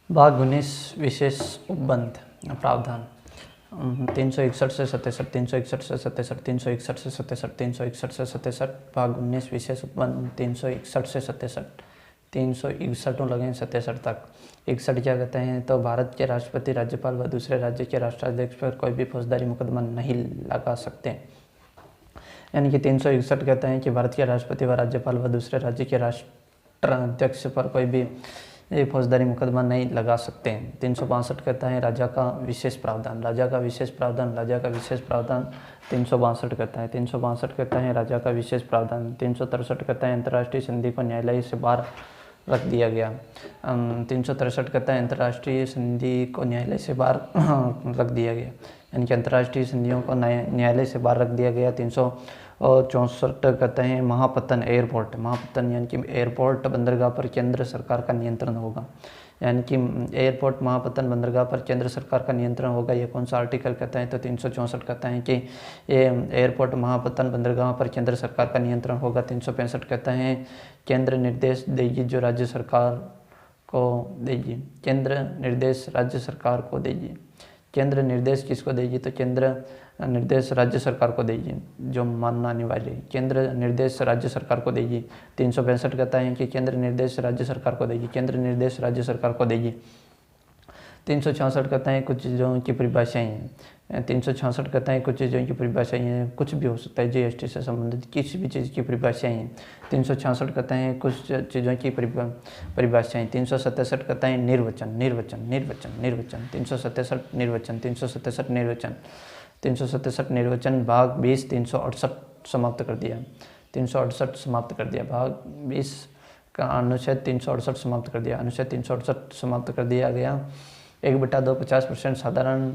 भाग 19 विशेष उपबंध प्रावधान 361 से 77, 361 से 77, 361 से 77, 361 से 77। भाग 19 विशेष उपबंध 361 से 77, 361 लगे 77 तक। 61 क्या कहते हैं तो भारत के राष्ट्रपति, राज्यपाल व दूसरे राज्य के राष्ट्राध्यक्ष पर कोई भी फौजदारी मुकदमा नहीं लगा सकते। यानी कि 361 कहते हैं कि भारत के राष्ट्रपति व राज्यपाल व दूसरे राज्य के राष्ट्राध्यक्ष पर कोई भी फौजदारी मुकदमा नहीं लगा सकते हैं। 362 कहता है राजा का विशेष प्रावधान, राजा का विशेष प्रावधान, राजा का विशेष प्रावधान 362 कहता है। 362 कहता है राजा का विशेष प्रावधान। 363 कहता है अंतर्राष्ट्रीय संधि को न्यायालय से बाहर रख दिया गया। 363 कहता है अंतर्राष्ट्रीय संधि को न्यायालय से बाहर रख दिया गया, यानी कि अंतर्राष्ट्रीय संधियों को न्यायालय से बाहर रख दिया गया। 364 कहते हैं महापत्तन एयरपोर्ट, महापत्तन यानी कि एयरपोर्ट बंदरगाह पर केंद्र सरकार का नियंत्रण होगा, यानी कि एयरपोर्ट महापत्तन बंदरगाह पर केंद्र सरकार का नियंत्रण होगा। ये कौन सा आर्टिकल कहता है तो 364 कहता है कि ये एयरपोर्ट महापत्तन बंदरगाह पर केंद्र सरकार का नियंत्रण होगा। 365 कहता है केंद्र निर्देश देगी जो राज्य सरकार को देगी, केंद्र निर्देश राज्य सरकार को देगी। केंद्र निर्देश किसको देगी तो केंद्र निर्देश राज्य सरकार को देगी, जो मानना अनिवार्य है। केंद्र निर्देश राज्य सरकार को देगी। 365 कहता है कि केंद्र निर्देश राज्य सरकार को देगी, केंद्र निर्देश राज्य सरकार को देगी। 366 कहता है कुछ चीज़ों की परिभाषाएं हैं। 366 कहता है कुछ चीज़ों की परिभाषाएं हैं, कुछ भी हो सकता है, जीएसटी से संबंधित किसी भी चीज़ की परिभाषाएं हैं। 366 कहता है कुछ चीज़ों की परिभाषाएं। 367 कहता है निर्वचन, निर्वचन, निर्वचन, निर्वचन। 367 निर्वचन, 367 निर्वचन, 367 निर्वचन। भाग 20 368 समाप्त कर दिया, 368 समाप्त कर दिया। भाग 20 का अनुच्छेद 368 समाप्त कर दिया, अनुच्छेद 368 समाप्त कर दिया गया। 1/2 50% साधारण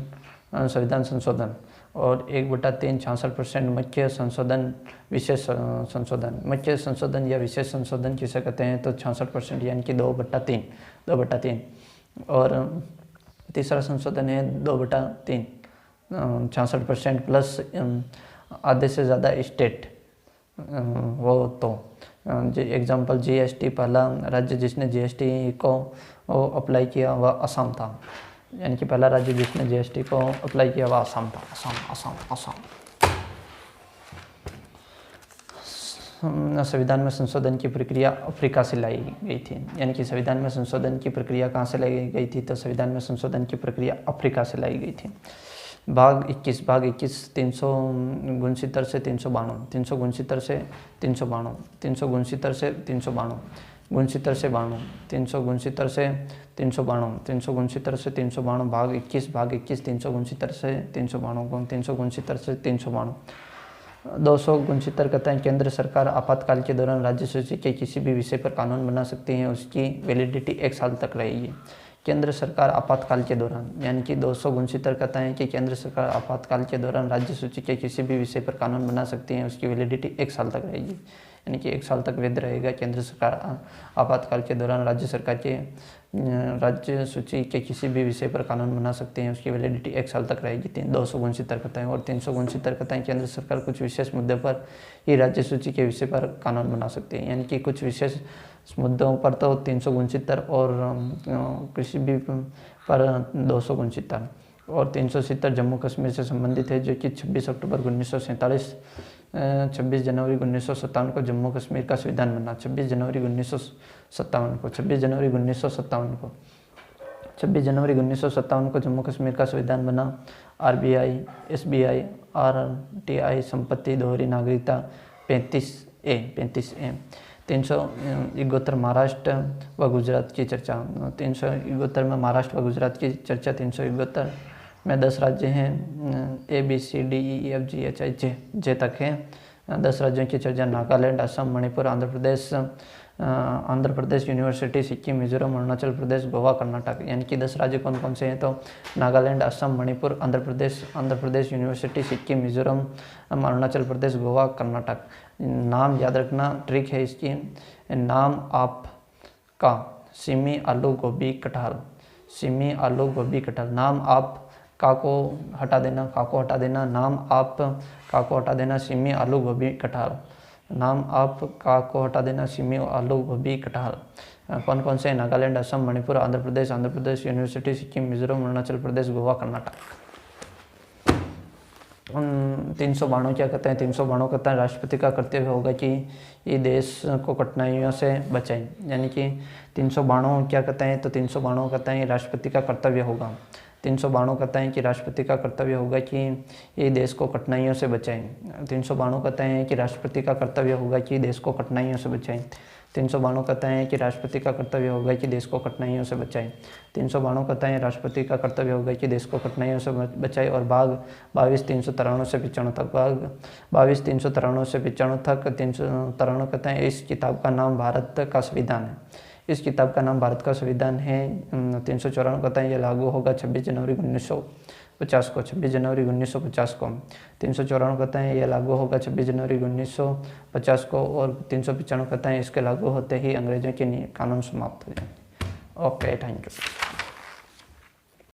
संविधान संशोधन और 1/3 66% मुख्य संशोधन, विशेष संशोधन। मुख्य संशोधन या विशेष संशोधन किसे कहते हैं तो 66% यानी कि 2/3, 2/3। और तीसरा संशोधन है 2/3, 66% प्लस आधे से ज़्यादा स्टेट वो तो एग्जाम्पल जीएसटी, पहला राज्य जिसने जीएसटी को अप्लाई किया वह असम था, यानी कि पहला राज्य जिसने जीएसटी को अप्लाई किया वह असम था। असम। संविधान में संशोधन की प्रक्रिया अफ्रीका से लाई गई थी, यानी कि संविधान में संशोधन की प्रक्रिया कहाँ से लाई गई थी तो संविधान में संशोधन की प्रक्रिया अफ्रीका से लाई गई थी। भाग 21 369 से 392, 369 से 392, 369 से 392, 69 से 92, 369 से 392, 369 से 392। भाग 21 369 से 392, 369 से 392। 269 कहते हैं केंद्र सरकार आपातकाल के दौरान राज्य सूची के किसी भी विषय पर कानून बना सकती है, उसकी वैलिडिटी 1 साल तक रहेगी। केंद्र सरकार आपातकाल के दौरान, यानी कि 269 कहता है कि केंद्र सरकार आपातकाल के दौरान राज्य सूची के किसी भी विषय पर कानून बना सकती है, उसकी वैलिडिटी 1 साल तक रहेगी, यानी कि 1 साल तक वैध रहेगा। केंद्र सरकार आपातकाल के दौरान राज्य सरकार के राज्य सूची के किसी भी विषय पर कानून बना सकते हैं, उसकी वैलिडिटी 1 साल तक रहेगी। 269 कहता है। और 369 कहता है केंद्र सरकार कुछ विशेष मुद्दे पर ही राज्य सूची के विषय पर कानून बना सकते हैं, यानी कि कुछ विशेष मुद्दों पर तो 369 और किसी भी पर 269। और 370 जम्मू कश्मीर से संबंधित है, जो कि 26 अक्टूबर 1947, 26 जनवरी 1957 को जम्मू कश्मीर का संविधान बना। 26 जनवरी 1957 को 26 जनवरी 1957 को जम्मू कश्मीर का संविधान बना। आरबीआई, एसबीआई, आरटीआई, संपत्ति, दोहरी नागरिकता 35A। 371 महाराष्ट्र व गुजरात की चर्चा। 371 में महाराष्ट्र व गुजरात की चर्चा। 371 में 10 राज्य हैं, ABCDEFGHIJ तक हैं। 10 राज्यों की चर्चा। नागालैंड, असम, मणिपुर, आंध्र प्रदेश, यूनिवर्सिटी, सिक्किम, मिजोरम, अरुणाचल प्रदेश, गोवा, कर्नाटक। यानी कि 10 राज्य कौन कौन से हैं तो नागालैंड, असम, मणिपुर, आंध्र प्रदेश, यूनिवर्सिटी, सिक्किम, मिजोरम, अरुणाचल प्रदेश, गोवा, कर्नाटक। नाम याद रखना, ट्रिक है इसकी। नाम आपका सिमी, आलू, गोभी, कटहल। सिमी, आलू, गोभी, कटहल। नाम आप का को हटा देना, का को हटा देना। नाम आप का को हटा देना, सिमी, आलू, गोभी, कटहल। नाम आप का को हटा देना, सिमी, आलू, गोभी, कटहल। कौन कौन से? नागालैंड, असम, मणिपुर, आंध्र प्रदेश, यूनिवर्सिटी, सिक्किम, मिजोरम, अरुणाचल प्रदेश, गोवा, कर्नाटक। 392 क्या कहते हैं? 392 कहते हैं राष्ट्रपति का कर्तव्य होगा कि ये देश को कठिनाइयों से बचाएं। यानी कि 392 क्या कहते हैं? तो 392 कहते हैं राष्ट्रपति का कर्तव्य होगा। 392 कहते हैं कि राष्ट्रपति का कर्तव्य होगा कि ये देश को कठिनाइयों से बचाएं। 392 कहते हैं कि राष्ट्रपति का कर्तव्य होगा कि देश को कठिनाइयों से बचाएं। 392 कहते हैं कि राष्ट्रपति का कर्तव्य होगा कि देश को कठिनाइयों से बचाएं। 392 कहते हैं राष्ट्रपति का कर्तव्य होगा कि देश को कठिनाइयों से बचाए। और भाग 22 393 से 95 तक, भाग 22 393 से 95 तक। 393 कहते हैं इस किताब का नाम भारत का संविधान है। इस किताब का नाम भारत का संविधान है। 394 कहते हैं यह लागू होगा 26 जनवरी 1950 को। 26 जनवरी 1950 को 394 कहते हैं यह लागू होगा 26 जनवरी 1950 को। और 395 कहते हैं इसके लागू होते ही अंग्रेजों के कानून समाप्त हो जाएंगे। Okay, thank you.